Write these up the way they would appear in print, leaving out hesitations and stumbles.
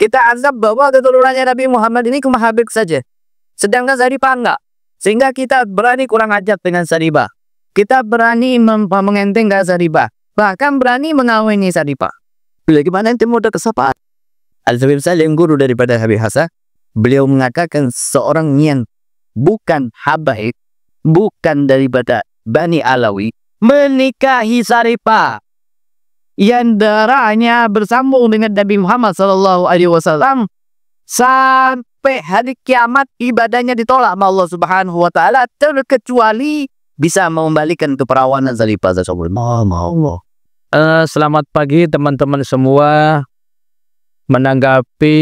Kita azab bahwa keturunannya Nabi Muhammad ini cuma Habib saja. Sedangkan Saripah enggak. Sehingga kita berani kurang ajar dengan Saripah. Kita berani mengentengkan Saripah. Bahkan berani mengawini Saripah. Bagaimana ente muda kesapaan? Al-Habib Salim, guru daripada Habib Hasan, beliau mengatakan seorang yang bukan habaib, bukan daripada Bani Alawi, menikahi Saripah yang darahnya bersambung dengan Nabi Muhammad SAW, sampai hari kiamat ibadahnya ditolak sama Allah Subhanahu wa Ta'ala, terkecuali bisa mengembalikan keperawanan Saripah. Selamat pagi teman-teman semua. Menanggapi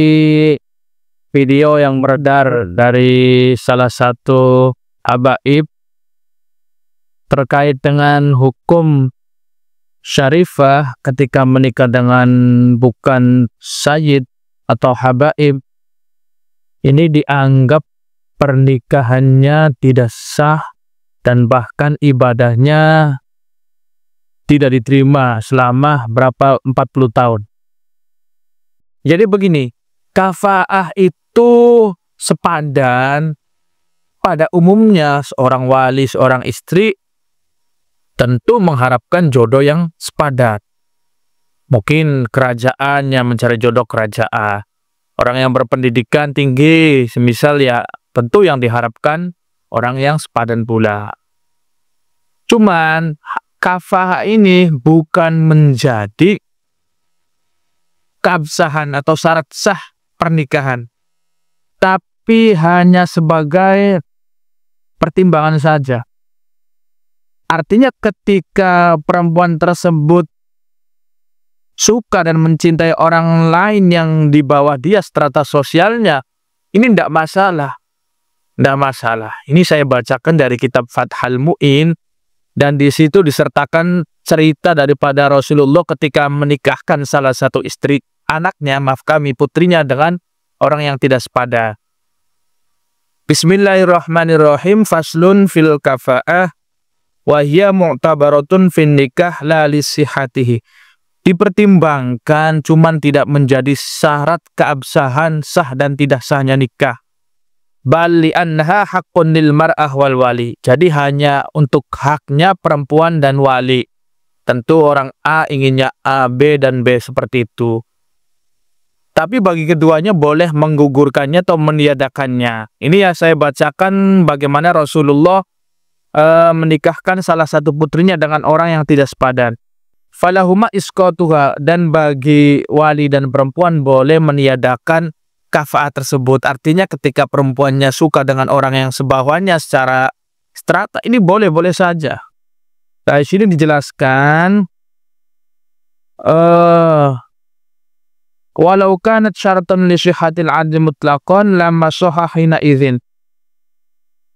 video yang beredar dari salah satu habaib terkait dengan hukum Syarifah ketika menikah dengan bukan sayyid atau habaib, ini dianggap pernikahannya tidak sah dan bahkan ibadahnya tidak diterima selama berapa 40 tahun. Jadi begini, kafaah itu sepadan pada umumnya seorang wali, seorang istri tentu mengharapkan jodoh yang sepadan. Mungkin kerajaannya mencari jodoh kerajaan. Orang yang berpendidikan tinggi, semisal ya tentu yang diharapkan orang yang sepadan pula. Cuman kafaah ini bukan menjadi keabsahan atau syarat sah pernikahan, tapi hanya sebagai pertimbangan saja. Artinya ketika perempuan tersebut suka dan mencintai orang lain yang di bawah dia strata sosialnya, ini tidak masalah. Tidak masalah. Ini saya bacakan dari kitab Fathul Mu'in, dan di situ disertakan cerita daripada Rasulullah ketika menikahkan salah satu istri anaknya, maaf kami, putrinya dengan orang yang tidak sepadan. Bismillahirrahmanirrahim. Faslun fil kafa'ah wa hiya mu'tabaratun fin nikah la lisihatihi. Dipertimbangkan, cuman tidak menjadi syarat keabsahan sah dan tidak sahnya nikah. Bal li annaha haqqun lil mar'ah wal wali. Jadi hanya untuk haknya perempuan dan wali. Tentu orang A inginnya A, B dan B seperti itu. Tapi bagi keduanya boleh menggugurkannya atau meniadakannya. Ini ya saya bacakan bagaimana Rasulullah menikahkan salah satu putrinya dengan orang yang tidak sepadan. Falahuma isqatuha, dan bagi wali dan perempuan boleh meniadakan kafaah tersebut. Artinya ketika perempuannya suka dengan orang yang sebawahnya secara strata, ini boleh-boleh saja. Nah, di sini dijelaskan walau kanat syaratan li sihhatil 'adli mutlaqan lamma sahahina idzin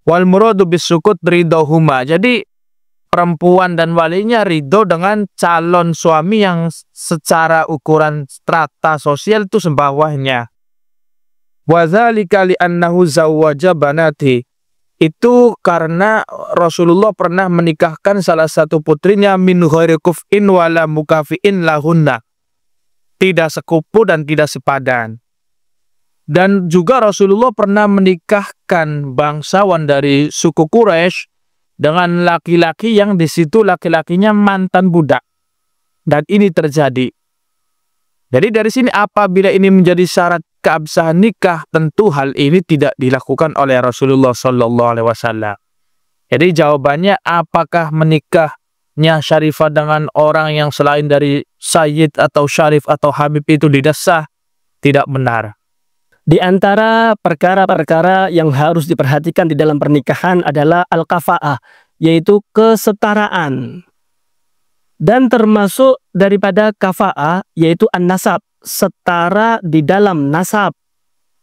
wal muradu bisukut ridhohuma. Jadi perempuan dan walinya ridho dengan calon suami yang secara ukuran strata sosial itu sebawahnya. Wa dzalika li annahu zawwaja banati. Itu karena Rasulullah pernah menikahkan salah satu putrinya min ghairi kuf'in wala mukafi'in lahunna. Tidak sekupu dan tidak sepadan. Dan juga Rasulullah pernah menikahkan bangsawan dari suku Quraisy dengan laki-laki yang di situ laki-lakinya mantan budak. Dan ini terjadi. Jadi dari sini apabila ini menjadi syarat keabsahan nikah, tentu hal ini tidak dilakukan oleh Rasulullah SAW. Jadi jawabannya, apakah menikahnya Syarifah dengan orang yang selain dari Sayyid atau Syarif atau Habib itu tidak sah? Tidak benar. Di antara perkara-perkara yang harus diperhatikan di dalam pernikahan adalah al-kafa'ah, yaitu kesetaraan. Dan termasuk daripada kafa'ah, yaitu an-nasab, setara di dalam nasab.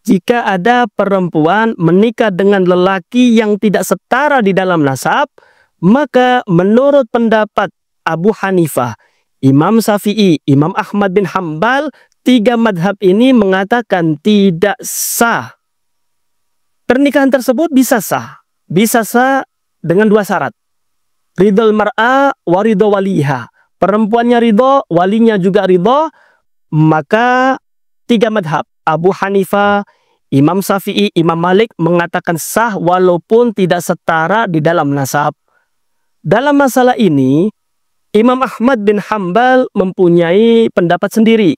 Jika ada perempuan menikah dengan lelaki yang tidak setara di dalam nasab, maka menurut pendapat Abu Hanifah, Imam Syafi'i, Imam Ahmad bin Hambal, tiga madhab ini mengatakan tidak sah. Pernikahan tersebut bisa sah. Bisa sah dengan dua syarat. Ridhol mar'a wa ridho waliha. Perempuannya ridho, walinya juga ridho, maka 3 madhab, Abu Hanifah, Imam Syafi'i, Imam Malik mengatakan sah walaupun tidak setara di dalam nasab. Dalam masalah ini, Imam Ahmad bin Hambal mempunyai pendapat sendiri.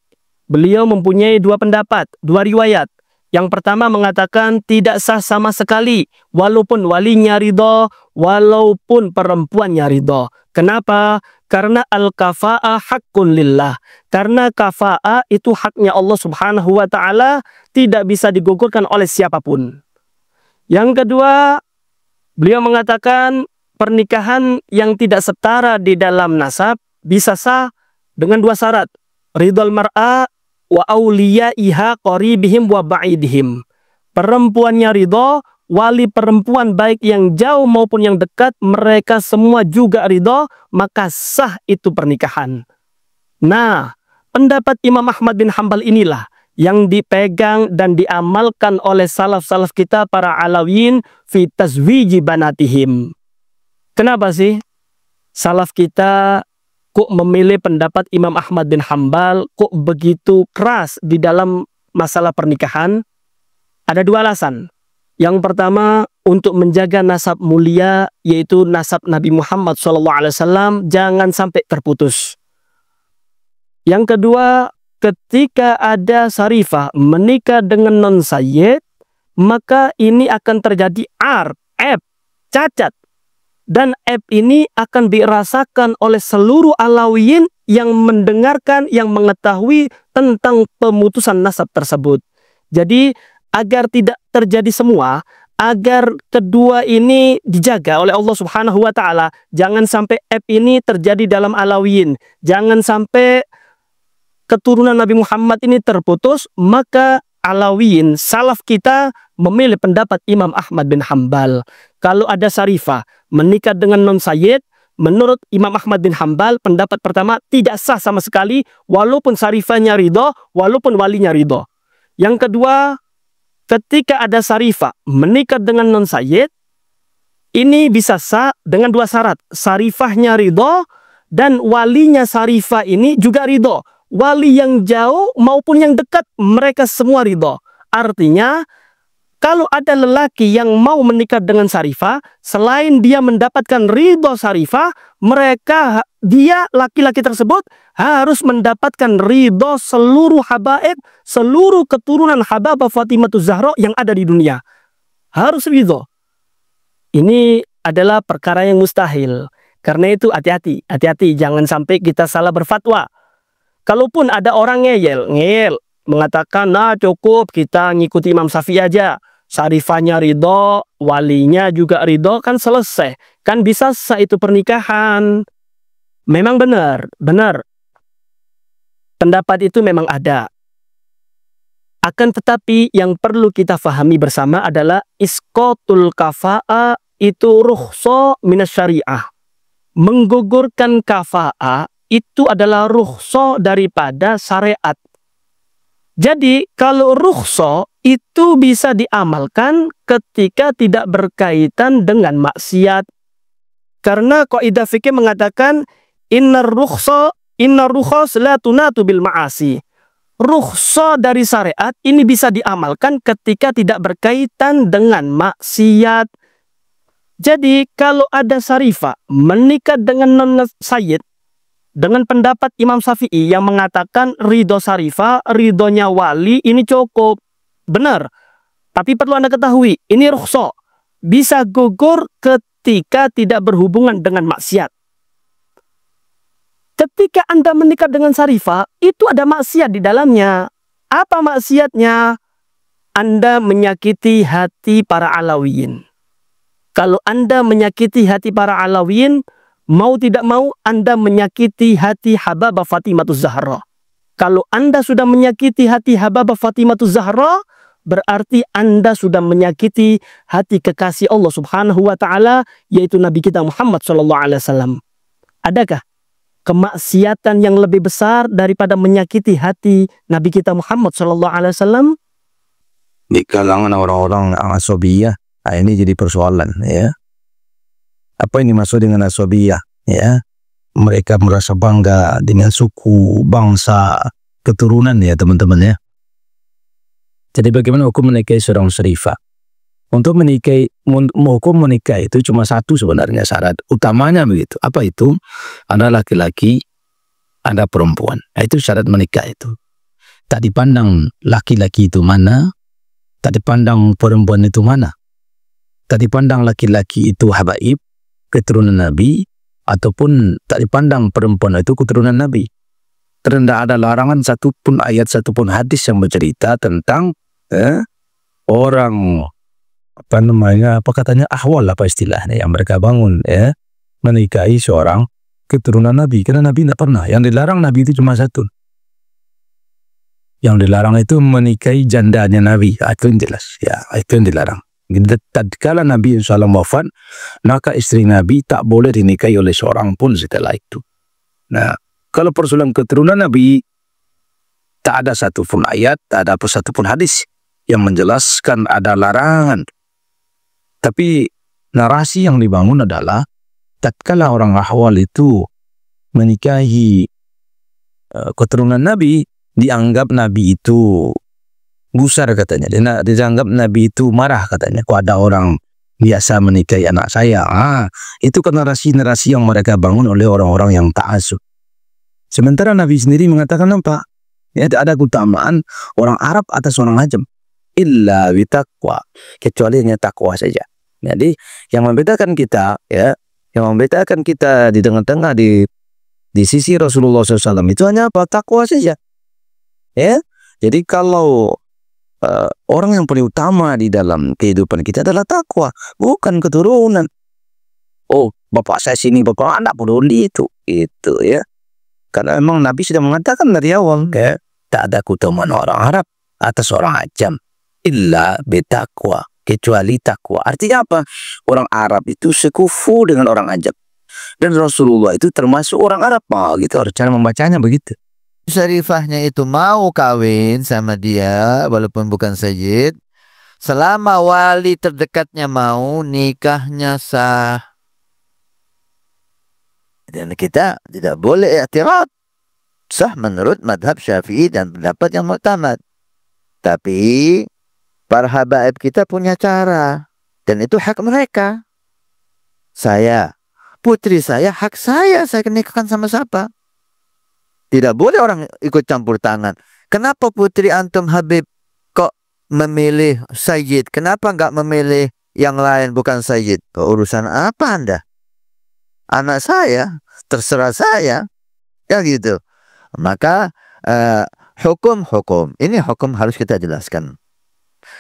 Beliau mempunyai 2 pendapat, 2 riwayat. Yang pertama mengatakan tidak sah sama sekali, walaupun walinya ridho, walaupun perempuannya ridho. Kenapa? Karena al-kafa'ah haqqun lillah. Karena kafa'ah itu haknya Allah Subhanahu wa ta'ala, tidak bisa digugurkan oleh siapapun. Yang kedua, beliau mengatakan pernikahan yang tidak setara di dalam nasab bisa sah dengan 2 syarat. Ridhol mar'a wa awliyaiha qaribihim wa ba'idihim. Perempuannya ridho, wali perempuan baik yang jauh maupun yang dekat, mereka semua juga ridho, maka sah itu pernikahan. Nah, pendapat Imam Ahmad bin Hambal inilah yang dipegang dan diamalkan oleh salaf-salaf kita para Alawiyin fi tazwiji banatihim. Kenapa sih salaf kita kok memilih pendapat Imam Ahmad bin Hambal, kok begitu keras di dalam masalah pernikahan? Ada 2 alasan. Yang pertama, untuk menjaga nasab mulia, yaitu nasab Nabi Muhammad SAW, jangan sampai terputus. Yang kedua, ketika ada Sarifah menikah dengan non-sayyid, maka ini akan terjadi aib, cacat. Dan aib ini akan dirasakan oleh seluruh Alawiyin yang mendengarkan, yang mengetahui tentang pemutusan nasab tersebut. Jadi agar tidak terjadi semua, agar kedua ini dijaga oleh Allah Subhanahu wa ta'ala, jangan sampai aib ini terjadi dalam Alawiyin, jangan sampai keturunan Nabi Muhammad ini terputus, maka Alawiyin, salaf kita memilih pendapat Imam Ahmad bin Hambal. Kalau ada Sarifah menikah dengan non-sayyid, menurut Imam Ahmad bin Hambal, pendapat pertama tidak sah sama sekali, walaupun Sarifahnya ridho, walaupun walinya ridho. Yang kedua, ketika ada Sarifah menikah dengan non-sayyid, ini bisa sah dengan 2 syarat. Sarifahnya ridho, dan walinya Sarifah ini juga ridho. Wali yang jauh maupun yang dekat, mereka semua ridho. Artinya, kalau ada lelaki yang mau menikah dengan Sarifah, selain dia mendapatkan ridho Sarifah, dia laki-laki tersebut harus mendapatkan ridho seluruh habaib, seluruh keturunan Hababah Fatimahuz Zahra yang ada di dunia. Harus ridho. Ini adalah perkara yang mustahil. Karena itu hati-hati, jangan sampai kita salah berfatwa. Kalaupun ada orang ngeyel, mengatakan, nah cukup kita ngikuti Imam Syafi'i aja. Sarifahnya ridho, walinya juga ridho, kan selesai. Kan bisa sah itu pernikahan. Memang benar. Pendapat itu memang ada. Akan tetapi yang perlu kita fahami bersama adalah isqatul kafa'ah itu rukhsah minasyariah. Menggugurkan kafa'ah itu adalah rukhsah daripada syariat. Jadi kalau rukhsah itu bisa diamalkan ketika tidak berkaitan dengan maksiat. Karena kaidah fikih mengatakan innar rukhsah la tunatu bil ma'asi. Rukhsah dari syariat ini bisa diamalkan ketika tidak berkaitan dengan maksiat. Jadi kalau ada Sarifah menikah dengan non-sayyid, dengan pendapat Imam Syafi'i yang mengatakan ridho Sarifah, ridhonya wali ini cukup. Benar. Tapi perlu Anda ketahui, ini rukhsah. Bisa gugur ketika tidak berhubungan dengan maksiat. Ketika Anda menikah dengan Sarifah, itu ada maksiat di dalamnya. Apa maksiatnya? Anda menyakiti hati para Alawiyin. Kalau Anda menyakiti hati para Alawiyin, mau tidak mau Anda menyakiti hati Hababah Fatimahuz Zahra. Kalau Anda sudah menyakiti hati Hababah Fatimahuz Zahra, berarti Anda sudah menyakiti hati kekasih Allah Subhanahu wa ta'ala, yaitu Nabi kita Muhammad SAW. Adakah kemaksiatan yang lebih besar daripada menyakiti hati Nabi kita Muhammad SAW? Di kalangan orang-orang asobiyah, ini jadi persoalan, ya. Apa ini maksud dengan asobiyah? Ya, mereka merasa bangga dengan suku, bangsa, keturunan, ya teman-teman, ya. Jadi bagaimana hukum menikahi seorang syarifah? Untuk hukum menikah itu cuma satu sebenarnya syarat utamanya begitu. Apa itu? Ada laki-laki, ada perempuan. Nah, itu syarat menikah itu. Tak dipandang laki-laki itu mana, tak dipandang perempuan itu mana. Tak dipandang laki-laki itu habaib, keturunan Nabi, ataupun tak dipandang perempuan itu keturunan Nabi. Tidak ada larangan satupun ayat, satupun hadis yang bercerita tentang orang apa katanya ahwal apa istilahnya yang mereka bangun menikahi seorang keturunan Nabi, karena Nabi tidak pernah. Yang dilarang Nabi itu cuma satu. Yang dilarang itu menikahi jandanya Nabi. Itu yang jelas. Ya, itu yang dilarang. Tatkala Nabi SAW wafat, maka istri Nabi tak boleh dinikahi oleh seorang pun setelah itu. Nah, kalau persoalan keturunan Nabi, tak ada satupun ayat, tak ada satupun hadis yang menjelaskan ada larangan. Tapi narasi yang dibangun adalah tatkala orang ahwal itu menikahi keturunan Nabi, dianggap Nabi itu gusar katanya. Dianggap Nabi itu marah katanya. Kok ada orang biasa menikahi anak saya? Itu kan narasi-narasi yang mereka bangun oleh orang-orang yang ta'assub. Sementara Nabi sendiri mengatakan apa? Ya, ada keutamaan orang Arab atas orang Ajam. Illa bitaqwa, kecuali hanya takwa saja. Jadi yang membedakan kita di tengah-tengah di sisi Rasulullah SAW itu hanya apa? Takwa saja. Ya, jadi kalau orang yang paling utama di dalam kehidupan kita adalah takwa, bukan keturunan. Oh, bapak saya sini, bapak anak peduli itu ya. Karena memang Nabi sudah mengatakan dari awal, tak ada keutamaan orang Arab atas orang Ajam illa bitaqwa, kecuali takwa. Artinya apa? Orang Arab itu sekufu dengan orang Ajam, dan Rasulullah itu termasuk orang Arab. Gitu cara membacanya begitu. Syarifahnya itu mau kawin sama dia walaupun bukan sayyid, selama wali terdekatnya mau, nikahnya sah. Dan kita tidak boleh i'tirad. Sah menurut madhab Syafi'i dan pendapat yang mu'tamad. Tapi para habaib kita punya cara, dan itu hak mereka. Putri saya, hak saya nikahkan sama siapa. Tidak boleh orang ikut campur tangan. Kenapa putri antum Habib kok memilih sayyid? Kenapa nggak memilih yang lain bukan sayyid? Urusan apa Anda? Anak saya, terserah saya. Ya gitu. Maka hukum ini harus kita jelaskan.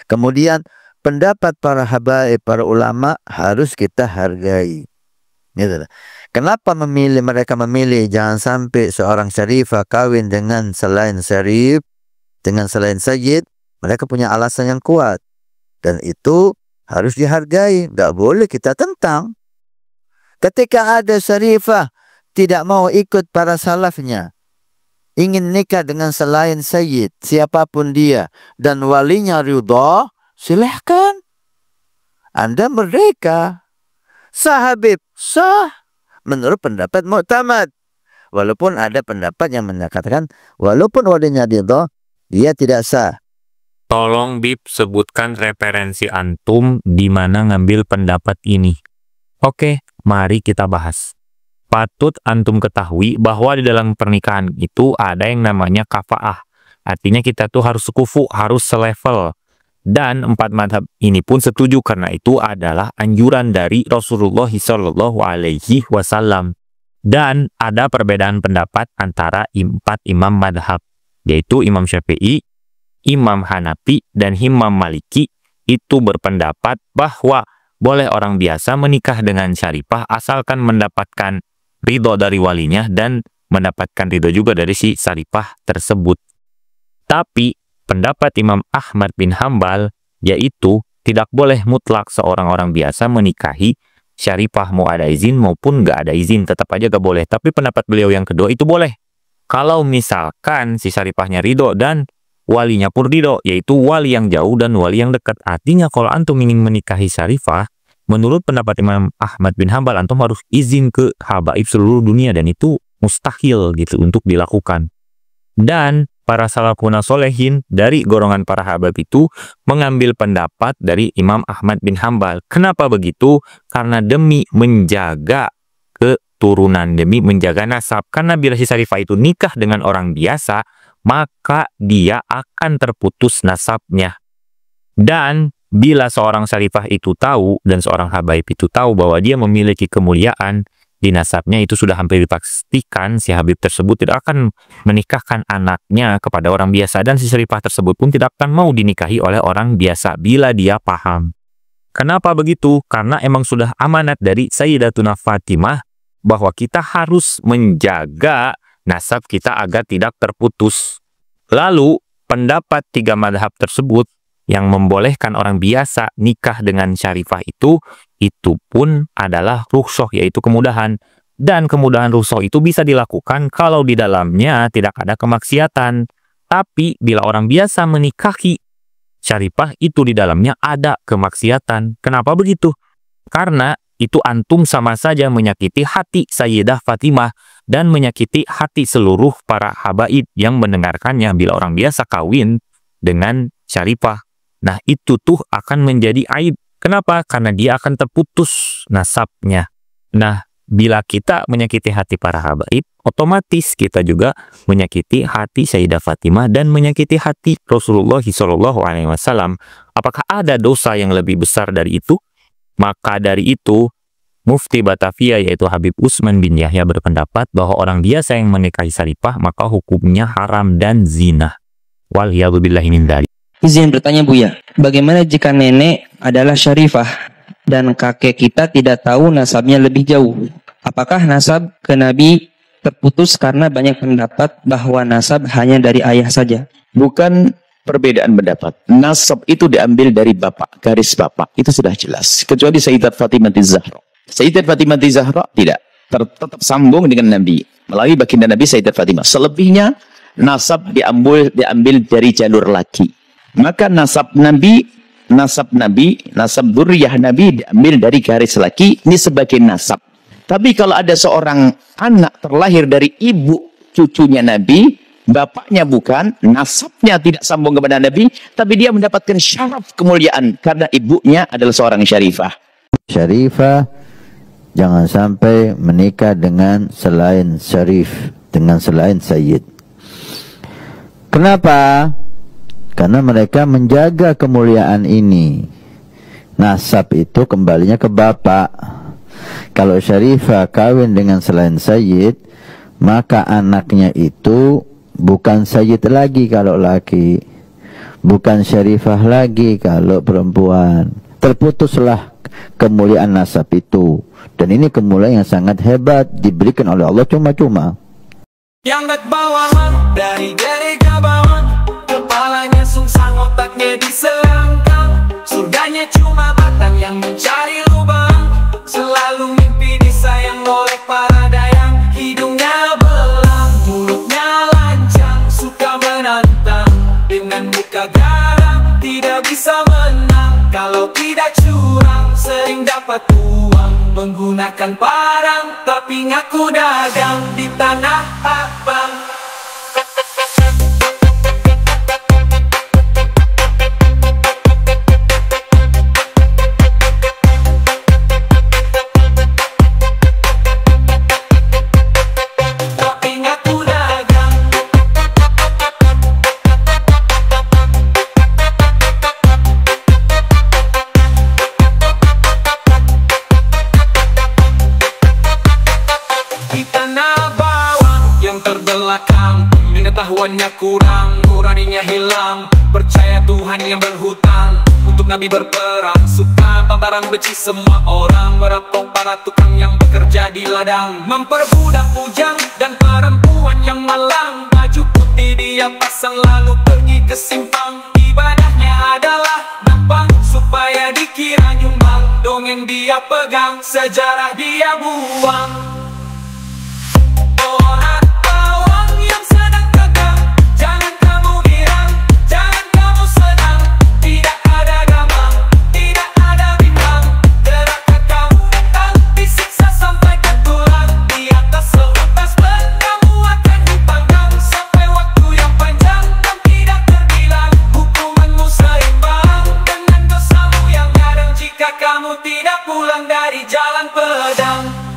Kemudian pendapat para habaib, para ulama harus kita hargai. Gitu. Kenapa mereka memilih jangan sampai seorang syarifah kawin dengan selain syarif, dengan selain sayyid? Mereka punya alasan yang kuat, dan itu harus dihargai. Nggak boleh kita tentang. Ketika ada syarifah tidak mau ikut para salafnya, ingin nikah dengan selain sayyid, siapapun dia, dan walinya ridha, silahkan. Anda merdeka. Sah Habib, sah menurut pendapat mu'tamad. Walaupun ada pendapat yang mengatakan walaupun walinya ridha, dia tidak sah. Tolong Bib sebutkan referensi antum di mana ngambil pendapat ini. Oke, mari kita bahas. Patut antum ketahui bahwa di dalam pernikahan itu ada yang namanya kafa'ah. Artinya kita tuh harus sekufu, harus selevel. Dan 4 madhab ini pun setuju karena itu adalah anjuran dari Rasulullah SAW. Dan ada perbedaan pendapat antara 4 imam madhab, yaitu Imam Syafi'i, Imam Hanafi, dan Imam Maliki. Itu berpendapat bahwa boleh orang biasa menikah dengan syarifah asalkan mendapatkan ridho dari walinya dan mendapatkan ridho juga dari si syarifah tersebut. Tapi pendapat Imam Ahmad bin Hambal yaitu tidak boleh mutlak seorang orang biasa menikahi syarifah, mau ada izin maupun nggak ada izin, tetap aja gak boleh. Tapi pendapat beliau yang kedua itu boleh. Kalau misalkan si syarifahnya ridho dan walinya pun ridho, yaitu wali yang jauh dan wali yang dekat. Artinya kalau antum ingin menikahi syarifah, menurut pendapat Imam Ahmad bin Hambal, antum harus izin ke habaib seluruh dunia, dan itu mustahil gitu untuk dilakukan. Dan para salafun solehin dari golongan para Habab itu mengambil pendapat dari Imam Ahmad bin Hambal. Kenapa begitu? Karena demi menjaga keturunan, demi menjaga nasab. Karena bila si Syarifah itu nikah dengan orang biasa, maka dia akan terputus nasabnya. Dan bila seorang Syarifah itu tahu dan seorang Habaib itu tahu bahwa dia memiliki kemuliaan di nasabnya, itu sudah hampir dipastikan si Habib tersebut tidak akan menikahkan anaknya kepada orang biasa, dan si Syarifah tersebut pun tidak akan mau dinikahi oleh orang biasa bila dia paham. Kenapa begitu? Karena emang sudah amanat dari Sayyidatuna Fatimah bahwa kita harus menjaga nasab kita agar tidak terputus. Lalu pendapat 3 madhab tersebut yang membolehkan orang biasa nikah dengan Syarifah itu pun adalah rukhsah, yaitu kemudahan. Dan kemudahan rukhsah itu bisa dilakukan kalau di dalamnya tidak ada kemaksiatan. Tapi bila orang biasa menikahi Syarifah, itu di dalamnya ada kemaksiatan. Kenapa begitu? Karena itu antum sama saja menyakiti hati Sayyidah Fatimah dan menyakiti hati seluruh para habaib yang mendengarkannya bila orang biasa kawin dengan Syarifah. Nah, itu tuh akan menjadi aib. Kenapa? Karena dia akan terputus nasabnya. Nah, bila kita menyakiti hati para habaib, otomatis kita juga menyakiti hati Sayyidah Fatimah dan menyakiti hati Rasulullah SAW. Apakah ada dosa yang lebih besar dari itu? Maka dari itu, Mufti Batavia yaitu Habib Utsman bin Yahya berpendapat bahwa orang biasa yang menikahi Syarifah maka hukumnya haram dan zina. Waliyadzubillahi min dzalik. Izin bertanya Buya, bagaimana jika nenek adalah Syarifah dan kakek kita tidak tahu nasabnya lebih jauh? Apakah nasab ke Nabi terputus karena banyak pendapat bahwa nasab hanya dari ayah saja? Bukan perbedaan pendapat. Nasab itu diambil dari bapak, garis bapak. Itu sudah jelas. Kecuali Sayyidat Fatimah Zahra. Sayyidat Fatimah Zahra tidak. Tetap sambung dengan Nabi. Melalui baginda Nabi Sayyidat Fatimah. Selebihnya nasab diambil dari jalur laki. Maka nasab Nabi, nasab dzurriyyah Nabi diambil dari garis laki, ini sebagai nasab. Tapi kalau ada seorang anak terlahir dari ibu cucunya Nabi, bapaknya bukan, nasabnya tidak sambung kepada Nabi, tapi dia mendapatkan syaraf kemuliaan karena ibunya adalah seorang Syarifah. Syarifah jangan sampai menikah dengan selain Syarif, dengan selain Sayyid. Kenapa? Karena mereka menjaga kemuliaan ini. Nasab itu kembalinya ke bapak. Kalau Syarifah kawin dengan selain Sayyid, maka anaknya itu bukan Sayyid lagi kalau laki, bukan Syarifah lagi kalau perempuan. Terputuslah kemuliaan nasab itu. Dan ini kemuliaan yang sangat hebat, diberikan oleh Allah cuma-cuma. Yang bawahan dari ke bawah, kepalanya sungsang, otaknya diselangkang. Surganya cuma batang yang mencari lubang. Selalu mimpi disayang oleh para dayang. Hidungnya belang, mulutnya lancang, suka menantang. Dengan muka garang, tidak bisa menang. Kalau tidak curang, sering dapat uang. Menggunakan parang, tapi ngaku dagang di tanah abang. Pengetahuannya kurang, nuraninya hilang. Percaya Tuhan yang berhutang, untuk Nabi berperang. Suka pantaran beci semua orang, merampok para tukang yang bekerja di ladang. Memperbudak bujang dan perempuan yang malang. Baju putih dia pasang lalu pergi ke simpang. Ibadahnya adalah nampang supaya dikira nyumbang. Dongeng dia pegang, sejarah dia buang. Orang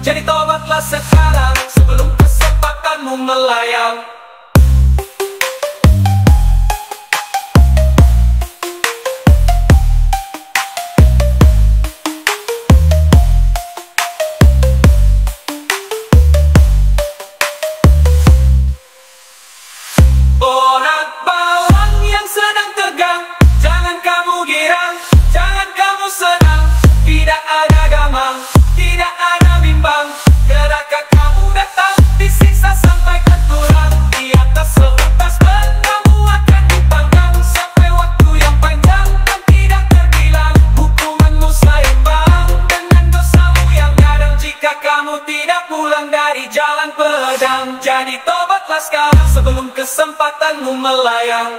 Jadi tobatlah sekarang sebelum kesempatanmu melayang. Orang bawang yang sedang tegang, jangan kamu girang, jangan kamu senang. Tidak ada gamang, tidak ada bimbang. Gerakan kamu datang, disiksa sampai ke tulang. Di atas seutas benangmu akan dipanggang sampai waktu yang panjang dan tidak terbilang. Hukumanmu seimbang dengan dosamu yang kadang jika kamu tidak pulang dari jalan pedang. Jadi tobatlah sekarang sebelum kesempatanmu melayang.